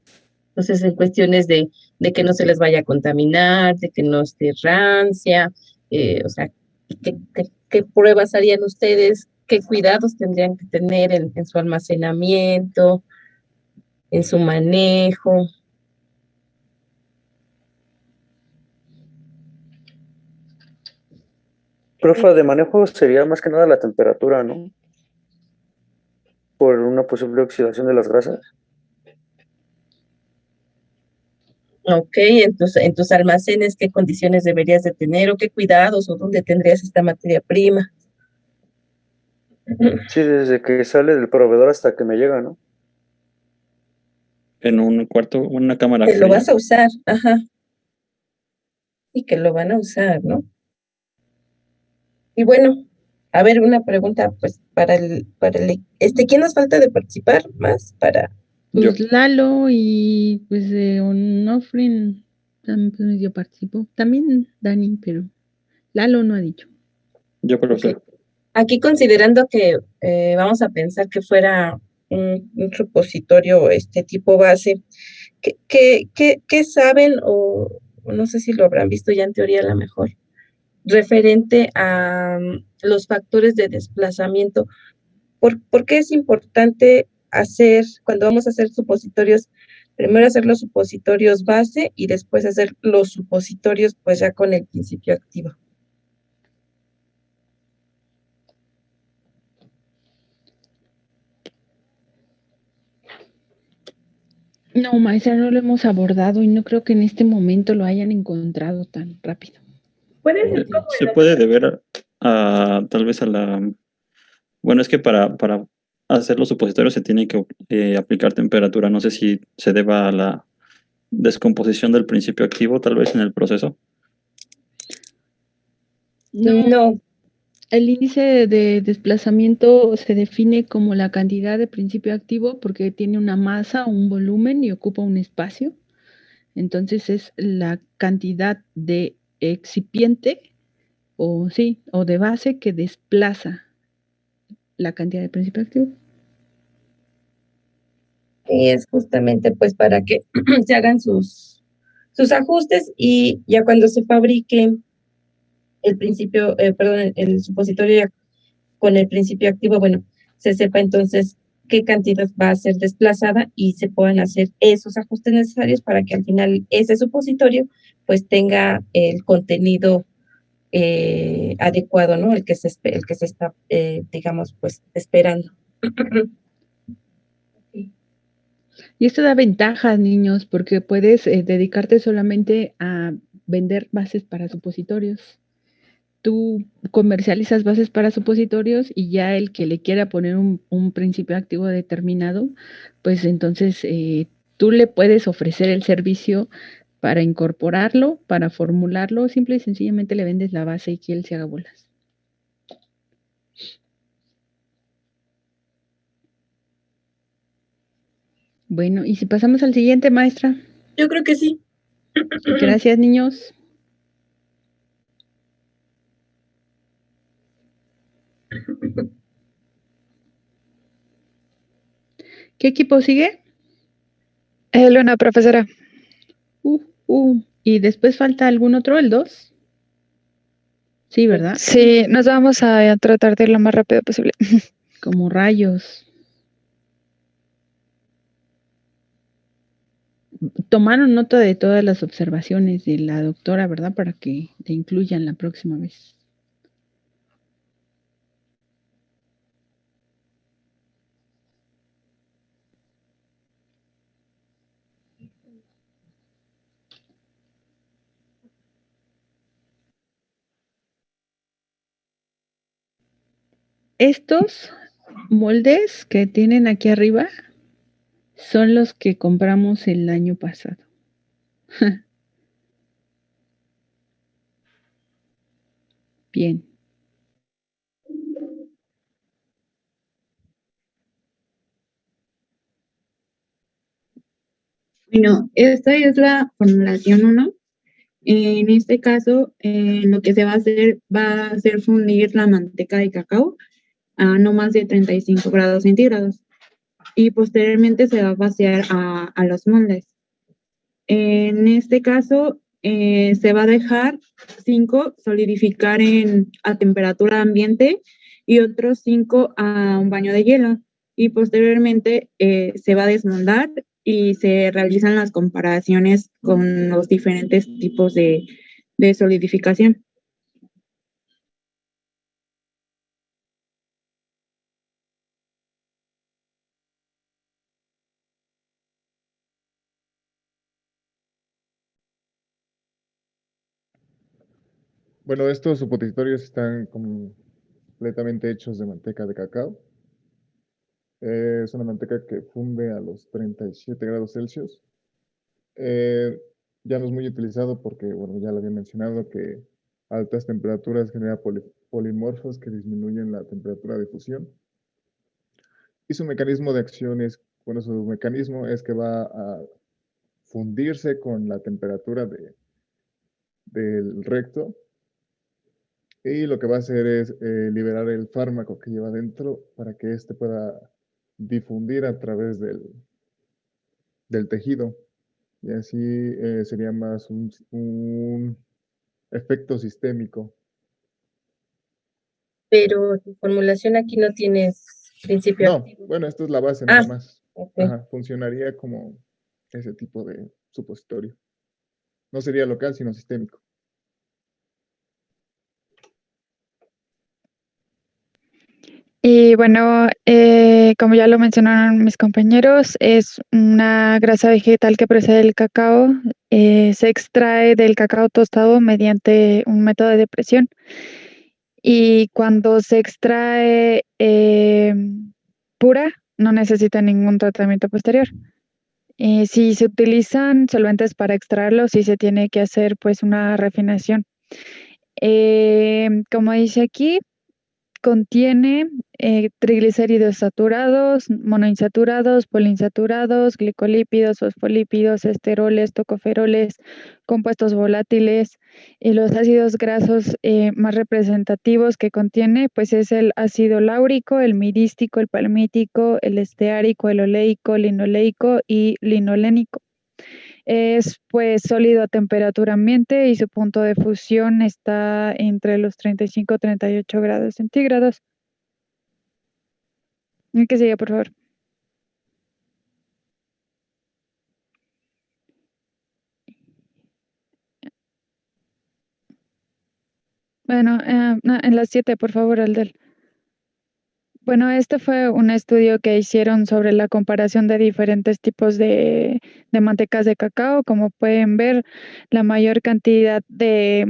S2: Entonces, en cuestiones de que no se les vaya a contaminar, de que no esté rancia, o sea, ¿qué pruebas harían ustedes? ¿Qué cuidados tendrían que tener en su almacenamiento? en su manejo.
S4: Profe, de manejo sería más que nada la temperatura, ¿no? Por una posible oxidación de las grasas.
S2: Ok, en tus almacenes, ¿qué condiciones deberías de tener o qué cuidados o dónde tendrías esta materia prima?
S4: Sí, desde que sale del proveedor hasta que me llega, ¿no?
S1: En un cuarto, una cámara
S2: Que lo
S1: fría.
S2: vas a usar, ajá, y que lo van a usar, ¿no? Y bueno, a ver, una pregunta, pues, ¿quién nos falta de participar más para?
S1: Yo,
S3: Pues Lalo y pues Onofren también pues, medio participó. También Dani, pero Lalo no ha dicho.
S1: yo creo
S2: Ok.
S1: que
S2: Aquí considerando que vamos a pensar que fuera un supositorio tipo base, ¿qué saben o no sé si lo habrán visto ya en teoría a lo mejor, referente a los factores de desplazamiento? ¿Por qué es importante cuando vamos a hacer supositorios, primero hacer los supositorios base y después hacer los supositorios pues ya con el principio activo?
S3: No, maestra, no lo hemos abordado y no creo que en este momento lo hayan encontrado tan rápido.
S7: Puede ser como
S1: se puede deber tal vez a la... Bueno, es que para hacer los supositorios se tiene que aplicar temperatura. No sé si se deba a la descomposición del principio activo, tal vez en el proceso.
S2: No.
S3: El índice de desplazamiento se define como la cantidad de principio activo porque tiene una masa, un volumen y ocupa un espacio. Entonces es la cantidad de excipiente o de base que desplaza la cantidad de principio activo.
S2: Y es justamente pues para que se hagan sus ajustes y ya cuando se fabrique el supositorio ya con el principio activo, bueno, se sepa entonces qué cantidad va a ser desplazada y se puedan hacer esos ajustes necesarios para que al final ese supositorio pues tenga el contenido adecuado, ¿no? El que se está, digamos, pues esperando.
S3: Y esto da ventajas, niños, porque puedes dedicarte solamente a vender bases para supositorios. Tú comercializas bases para supositorios y ya el que le quiera poner un principio activo determinado, pues entonces tú le puedes ofrecer el servicio para incorporarlo, para formularlo, simple y sencillamente le vendes la base y que él se haga bolas. Bueno, ¿y si pasamos al siguiente, maestra?
S2: Yo creo que sí.
S3: Gracias, niños. ¿Qué equipo sigue?
S9: Luna, profesora.
S3: ¿Y después falta algún otro, el 2? Sí, ¿verdad?
S9: Sí, nos vamos a tratar de ir lo más rápido posible.
S3: Como rayos. Tomaron nota de todas las observaciones de la doctora, ¿verdad? Para que te incluyan la próxima vez. Estos moldes que tienen aquí arriba son los que compramos el año pasado. Bien.
S10: Bueno, esta es la formulación 1. En este caso, lo que se va a hacer fundir la manteca de cacao a no más de 35 grados centígrados y posteriormente se va a vaciar a los moldes. En este caso, se va a dejar 5 solidificar a temperatura ambiente y otros 5 a un baño de hielo y posteriormente se va a desmoldar y se realizan las comparaciones con los diferentes tipos de solidificación.
S11: Bueno, estos supositorios están completamente hechos de manteca de cacao. Es una manteca que funde a los 37 grados Celsius. Ya no es muy utilizado porque, bueno, ya lo había mencionado, que a altas temperaturas genera polimorfos que disminuyen la temperatura de fusión. Y su mecanismo de acción es, bueno, su mecanismo es que va a fundirse con la temperatura del recto. Y lo que va a hacer es liberar el fármaco que lleva dentro para que éste pueda difundir a través del tejido. Y así sería más un efecto sistémico.
S2: Pero tu formulación aquí no tienes principio
S11: No,
S2: activo.
S11: bueno, esto es la base nada más.
S2: Okay.
S11: Ajá, funcionaría como ese tipo de supositorio. No sería local, sino sistémico.
S9: Y bueno, como ya lo mencionaron mis compañeros, es una grasa vegetal que procede del cacao. Se extrae del cacao tostado mediante un método de presión. Y cuando se extrae pura, no necesita ningún tratamiento posterior. Si se utilizan solventes para extraerlo, sí se tiene que hacer pues una refinación. Como dice aquí, contiene triglicéridos saturados, monoinsaturados, poliinsaturados, glicolípidos, fosfolípidos, esteroles, tocoferoles, compuestos volátiles, y los ácidos grasos más representativos que contiene pues es el ácido láurico, el mirístico, el palmítico, el esteárico, el oleico, linoleico y linolénico. Es pues sólido a temperatura ambiente y su punto de fusión está entre los 35 y 38 grados centígrados. ¿Y que sigue, por favor? Bueno, en las 7, por favor, Aldel. Bueno, este fue un estudio que hicieron sobre la comparación de diferentes tipos de mantecas de cacao. Como pueden ver, la mayor cantidad de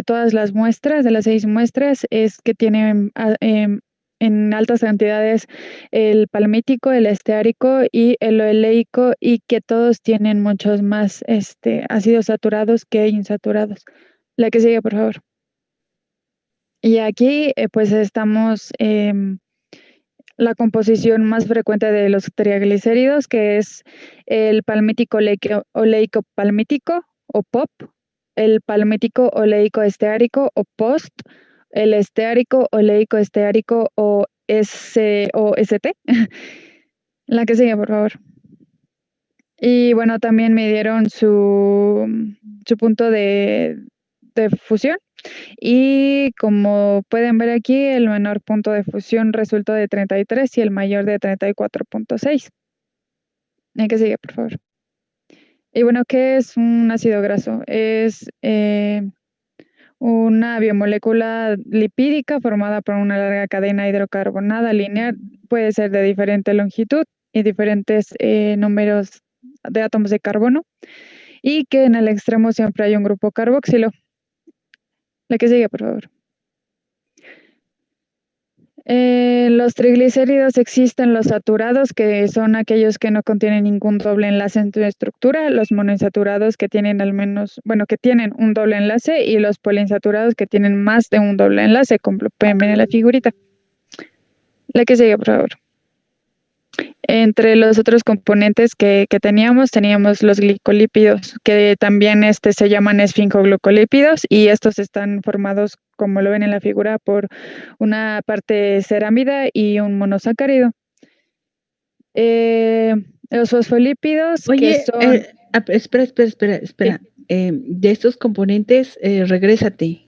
S9: todas las muestras, de las 6 muestras, es que tienen en altas cantidades el palmítico, el esteárico y el oleico, y que todos tienen muchos más ácidos saturados que insaturados. La que sigue, por favor. Y aquí pues estamos la composición más frecuente de los triglicéridos, que es el palmítico oleico palmítico o POP, el palmítico oleico esteárico o POST, el esteárico oleico esteárico o ST. La que sigue, por favor. Y bueno, también midieron su punto de fusión. Y como pueden ver aquí, el menor punto de fusión resultó de 33 y el mayor de 34.6. Hay que seguir, por favor. Y bueno, ¿qué es un ácido graso? Es una biomolécula lipídica formada por una larga cadena hidrocarbonada lineal. Puede ser de diferente longitud y diferentes números de átomos de carbono, y que en el extremo siempre hay un grupo carboxilo. La que sigue, por favor. Los triglicéridos existen los saturados, que son aquellos que no contienen ningún doble enlace en su estructura, los monoinsaturados que tienen al menos, bueno, que tienen un doble enlace, y los poliinsaturados que tienen más de un doble enlace, como pueden ver en la figurita. La que sigue, por favor. Entre los otros componentes que teníamos los glicolípidos, que también se llaman esfingoglucolípidos, y estos están formados, como lo ven en la figura, por una parte cerámida y un monosacárido. Los fosfolípidos,
S3: Oye,
S9: que son...
S3: espera. De estos componentes, regrésate.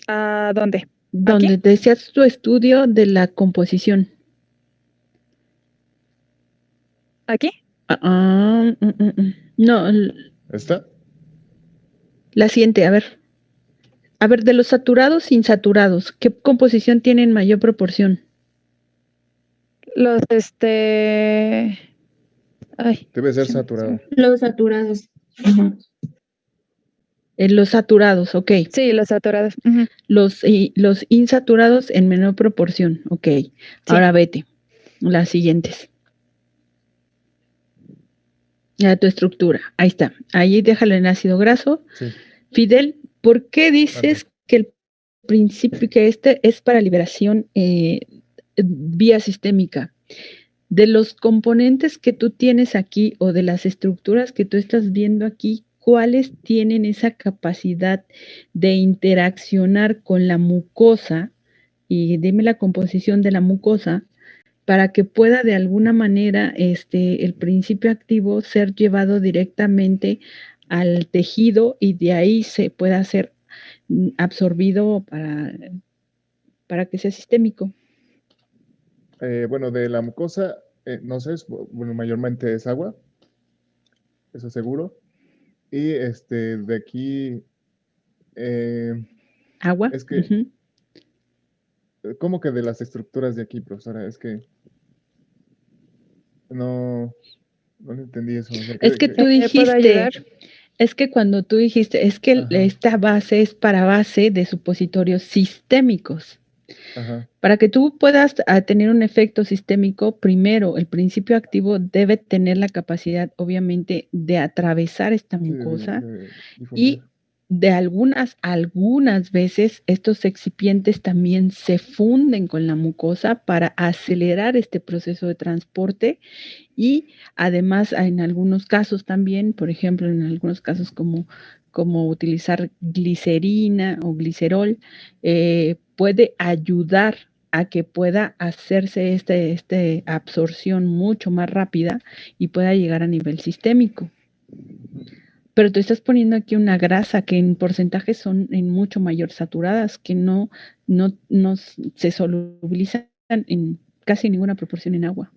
S9: ¿A dónde?
S3: Donde decías tu estudio de la composición.
S9: ¿Aquí?
S3: No,
S11: ¿Esta?
S3: la siguiente, a ver. A ver, de los saturados, insaturados, ¿qué composición tienen mayor proporción?
S9: Los, ay,
S11: Debe ser saturado.
S10: Los saturados. Ajá.
S3: Los saturados, ok.
S9: sí, los saturados.
S3: Los insaturados en menor proporción, ok. Ahora vete, las siguientes. Ya tu estructura, ahí está. Ahí déjalo en ácido graso.
S11: Sí.
S3: Fidel, ¿por qué dices que el principio, que este es para liberación vía sistémica? De los componentes que tú tienes aquí o de las estructuras que tú estás viendo aquí, ¿cuáles tienen esa capacidad de interaccionar con la mucosa? Y dime la composición de la mucosa para que pueda de alguna manera el principio activo ser llevado directamente al tejido y de ahí se pueda ser absorbido para que sea sistémico.
S11: Bueno, de la mucosa, no sé, bueno, mayormente es agua, eso seguro. Y de aquí,
S3: agua.
S11: Es que, ¿cómo que de las estructuras de aquí, profesora? Es que no lo entendí eso. O sea,
S3: Es que tú dijiste, es que cuando tú dijiste, es que esta base es para base de supositorios sistémicos.
S11: Ajá.
S3: Para que tú puedas tener un efecto sistémico, primero el principio activo debe tener la capacidad, obviamente, de atravesar esta mucosa y de algunas veces estos excipientes también se funden con la mucosa para acelerar este proceso de transporte y además en algunos casos también, por ejemplo, en algunos casos como utilizar glicerina o glicerol, puede ayudar a que pueda hacerse esta absorción mucho más rápida y pueda llegar a nivel sistémico. Pero tú estás poniendo aquí una grasa que en porcentajes son en mucho mayor saturadas, que no se solubilizan en casi ninguna proporción en agua.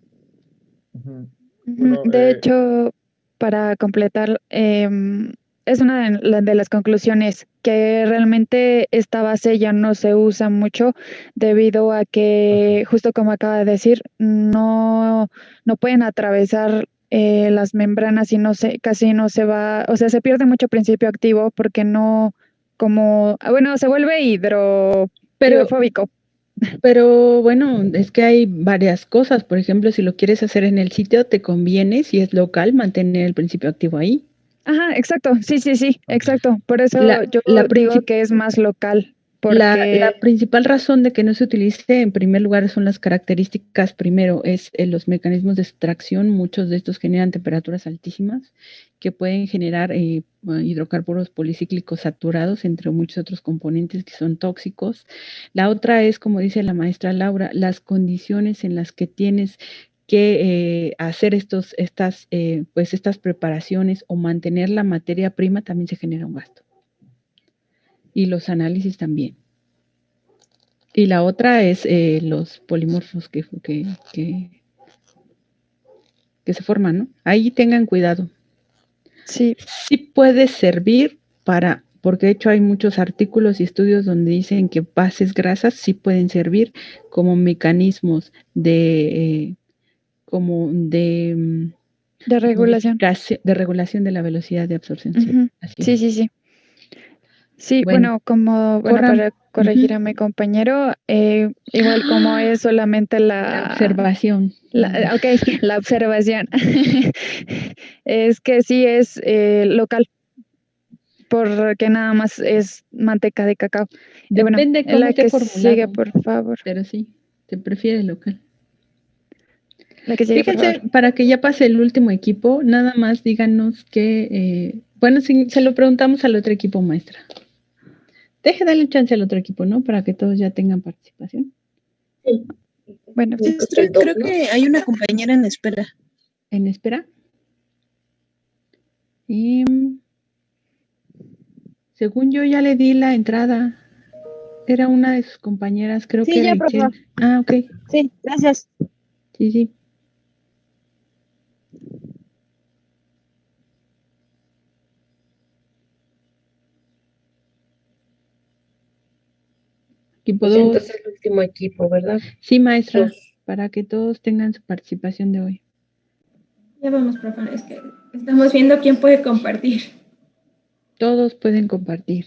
S11: Bueno,
S9: de hecho, para completar, es una de las conclusiones que realmente esta base ya no se usa mucho debido a que, justo como acaba de decir, no pueden atravesar las membranas y casi no se va, o sea, se pierde mucho principio activo porque se vuelve hidrofóbico.
S3: Pero bueno, es que hay varias cosas. Por ejemplo, si lo quieres hacer en el sitio, te conviene, si es local, mantener el principio activo ahí.
S9: Ajá, exacto. Sí, exacto. Por eso yo digo que es más local.
S3: La principal razón de que no se utilice, en primer lugar, son las características. Primero, es los mecanismos de extracción. Muchos de estos generan temperaturas altísimas que pueden generar hidrocarburos policíclicos saturados, entre muchos otros componentes que son tóxicos. La otra es, como dice la maestra Laura, las condiciones en las que tienes que hacer estas preparaciones o mantener la materia prima, también se genera un gasto. Y los análisis también. Y la otra es los polimorfos que se forman, ¿no? Ahí tengan cuidado.
S9: Sí.
S3: Sí puede servir porque de hecho hay muchos artículos y estudios donde dicen que bases grasas sí pueden servir como mecanismos de
S9: regulación.
S3: De regulación de la velocidad de absorción.
S9: Sí. Sí, bueno, para corregir a mi compañero, igual como es solamente la
S3: observación.
S9: La observación. Es que sí es local, porque nada más es manteca de cacao.
S3: Depende cómo
S9: la
S3: esté
S9: que
S3: formulado.
S9: sigue, por favor.
S3: Pero sí, se prefiere local.
S9: La que sigue,
S3: fíjense, para que ya pase el último equipo, nada más díganos que, si se lo preguntamos al otro equipo, maestra. Darle un chance al otro equipo, ¿no? Para que todos ya tengan participación.
S10: Sí.
S9: Bueno,
S12: creo que hay una compañera en espera.
S3: ¿En espera? Y según yo ya le di la entrada. Era una de sus compañeras, creo que era Michelle. Ah, ok.
S12: Sí, gracias.
S3: Sí. Equipo
S2: Pues
S3: 2.
S2: entonces el último equipo, ¿verdad?
S3: Sí, maestra,
S2: Dos.
S3: para que todos tengan su participación de hoy.
S7: Ya vamos, profe, es que estamos viendo quién puede compartir.
S3: Todos pueden compartir.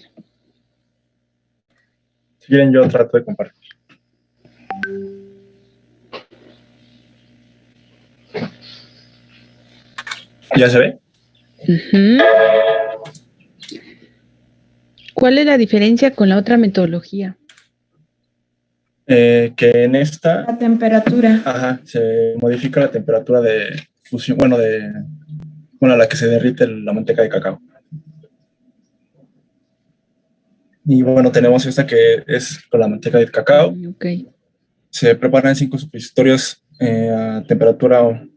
S13: Si quieren, yo trato de compartir. ¿Ya se ve?
S3: Ujú. ¿Cuál es la diferencia con la otra metodología?
S13: Que en esta,
S7: La temperatura.
S13: ajá, se modifica la temperatura de fusión, bueno, a la que se derrite la manteca de cacao. Y bueno, tenemos esta que es con la manteca de cacao.
S3: Ok.
S13: Se preparan 5 supositorios a temperatura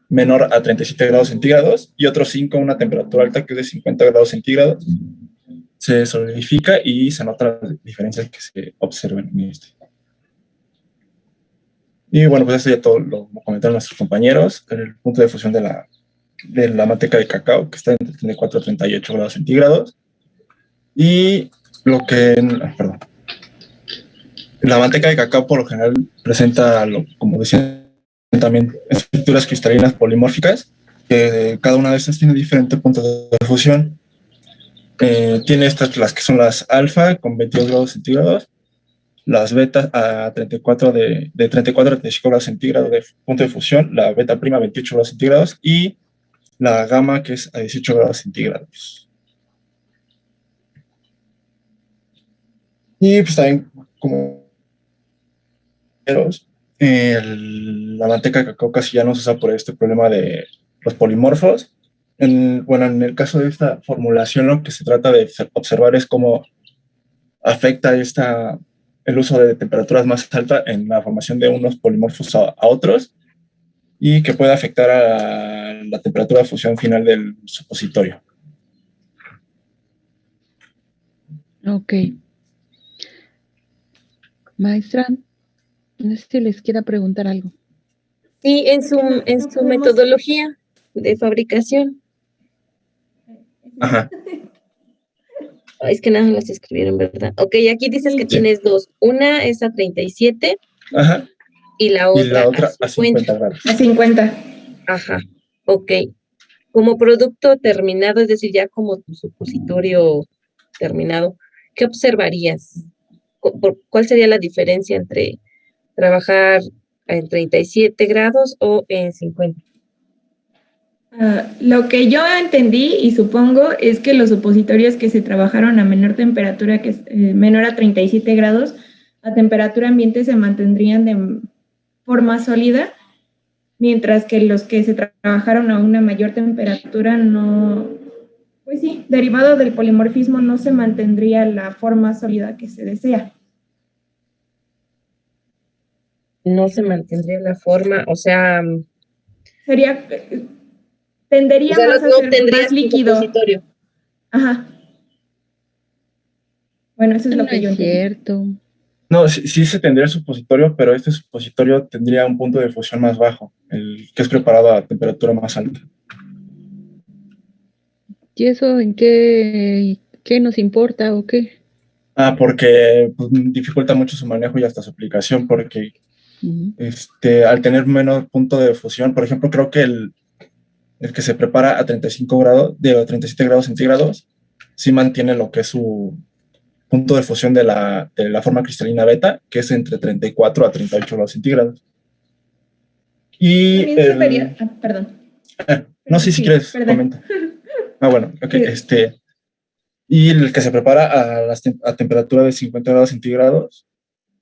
S13: menor a 37 grados centígrados y otros 5 a una temperatura alta que es de 50 grados centígrados. Se solidifica y se notan las diferencias que se observan en este. Y bueno, pues esto ya todo lo comentaron nuestros compañeros. En el punto de fusión de la manteca de cacao, que está entre 34 a 38 grados centígrados. Y perdón. La manteca de cacao por lo general presenta, como decían también, estructuras cristalinas polimórficas, que cada una de estas tiene diferentes puntos de fusión. Tiene estas, las que son las alfa con 22 grados centígrados, las betas a 34 de 34 a 35 grados centígrados de punto de fusión, la beta prima a 28 grados centígrados y la gamma que es a 18 grados centígrados. Y pues también como la manteca de cacao casi ya no se usa por este problema de los polimorfos. En el caso de esta formulación, lo que se trata de observar es cómo afecta el uso de temperaturas más altas en la formación de unos polimorfos a otros y que puede afectar a la temperatura de fusión final del supositorio.
S3: Ok. Maestra, no sé si les quiera preguntar algo.
S2: Sí, en su metodología de fabricación.
S13: Ajá.
S2: Es que nada las escribieron, ¿verdad? Ok, aquí dices que tienes dos. Una es a 37.
S13: Ajá.
S2: Y la otra
S13: a 50 grados.
S7: A 50.
S2: Ajá, ok. Como producto terminado, es decir, ya como tu supositorio terminado, ¿qué observarías? ¿Cuál sería la diferencia entre trabajar en 37 grados o en 50?
S7: Lo que yo entendí y supongo es que los supositorios que se trabajaron a menor temperatura, que es menor a 37 grados, a temperatura ambiente se mantendrían de forma sólida, mientras que los que se trabajaron a una mayor temperatura no, pues sí, derivado del polimorfismo no se mantendría la forma sólida que se desea.
S2: No se mantendría la forma, o sea...
S7: Sería... Tendería más a ser más líquido. Ajá. Bueno, eso es lo que yo entiendo.
S3: Cierto.
S13: No, sí se tendría el supositorio, pero este supositorio tendría un punto de fusión más bajo, el que es preparado a temperatura más alta.
S3: ¿Y eso en qué nos importa o qué?
S13: Porque pues, dificulta mucho su manejo y hasta su aplicación, porque al tener menos punto de fusión, por ejemplo, creo que el que se prepara a 35 grados, de 37 grados centígrados, sí mantiene lo que es su punto de fusión de la forma cristalina beta, que es entre 34 a 38 grados centígrados. Y
S7: perdón.
S13: No, sí, si quieres, comenta. Bueno, ok. Y el que se prepara a temperatura de 50 grados centígrados,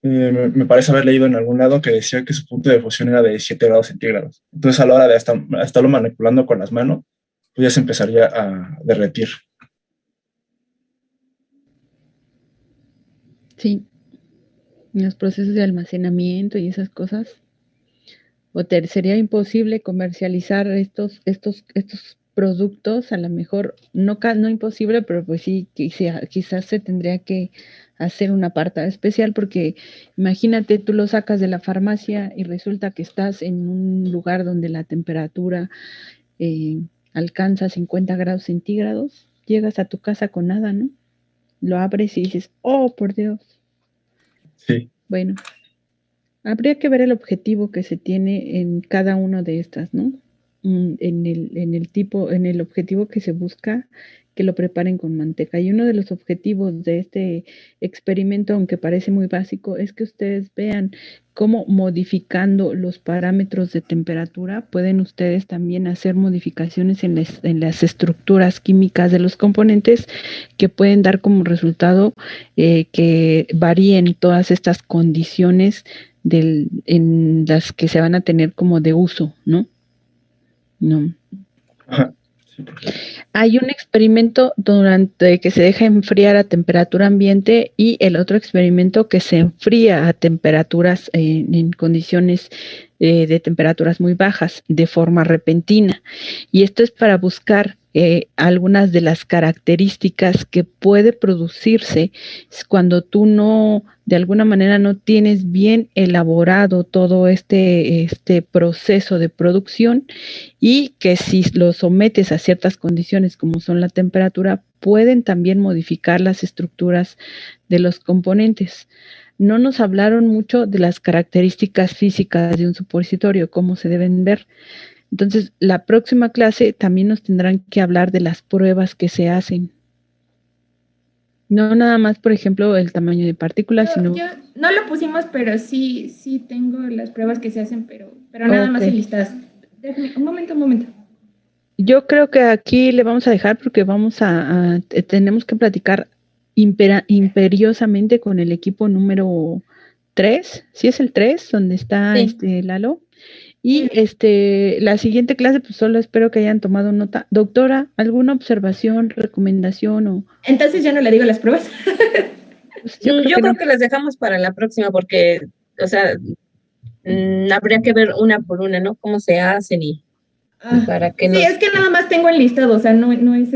S13: me parece haber leído en algún lado que decía que su punto de fusión era de 7 grados centígrados. Entonces, a la hora de estarlo manipulando con las manos, pues ya se empezaría a derretir.
S3: Sí. Los procesos de almacenamiento y esas cosas. Sería imposible comercializar estos productos, a lo mejor, no imposible, pero pues sí, quizás se tendría que hacer un apartado especial, porque imagínate, tú lo sacas de la farmacia y resulta que estás en un lugar donde la temperatura alcanza 50 grados centígrados, llegas a tu casa con nada, ¿no? Lo abres y dices, oh, por Dios.
S13: Sí.
S3: Bueno, habría que ver el objetivo que se tiene en cada una de estas, ¿no? En el objetivo que se busca que lo preparen con manteca. Y uno de los objetivos de este experimento, aunque parece muy básico, es que ustedes vean cómo modificando los parámetros de temperatura pueden ustedes también hacer modificaciones en las estructuras químicas de los componentes que pueden dar como resultado que varíen todas estas condiciones en las que se van a tener como de uso, ¿no? No. Hay un experimento durante que se deja enfriar a temperatura ambiente y el otro experimento que se enfría a temperaturas en condiciones de temperaturas muy bajas de forma repentina. Y esto es para buscar algunas de las características que puede producirse cuando tú no, de alguna manera, no tienes bien elaborado todo este proceso de producción y que si lo sometes a ciertas condiciones como son la temperatura, pueden también modificar las estructuras de los componentes. No nos hablaron mucho de las características físicas de un supositorio, cómo se deben ver. Entonces, la próxima clase también nos tendrán que hablar de las pruebas que se hacen. No nada más, por ejemplo, el tamaño de partículas, sino...
S14: Yo no lo pusimos, pero sí tengo las pruebas que se hacen, pero nada más enlistadas. Déjame, un momento.
S3: Yo creo que aquí le vamos a dejar porque tenemos que platicar imperiosamente con el equipo número 3, ¿sí es el 3 donde está Lalo? Y la siguiente clase, pues solo espero que hayan tomado nota. Doctora, ¿alguna observación, recomendación o...?
S14: Entonces ya no le digo las pruebas.
S2: Pues yo creo que las dejamos para la próxima porque, o sea, habría que ver una por una, ¿no? Cómo se hacen y para que
S14: sí, es que nada más tengo el listado, o sea, no es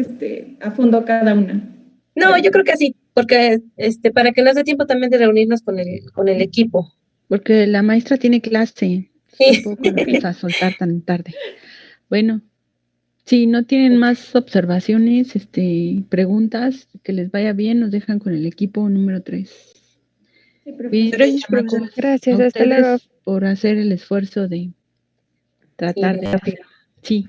S14: a fondo cada una.
S2: No, yo creo que sí, porque para que nos dé tiempo también de reunirnos con el equipo.
S3: Porque la maestra tiene clase.
S2: Sí.
S3: Tampoco la vamos a soltar tan tarde. Bueno, si no tienen más observaciones, preguntas, que les vaya bien, nos dejan con el equipo número 3.
S14: Sí,
S9: gracias, profesor. Gracias, hasta luego.
S3: Por hacer el esfuerzo de tratar de hacerlo. Sí.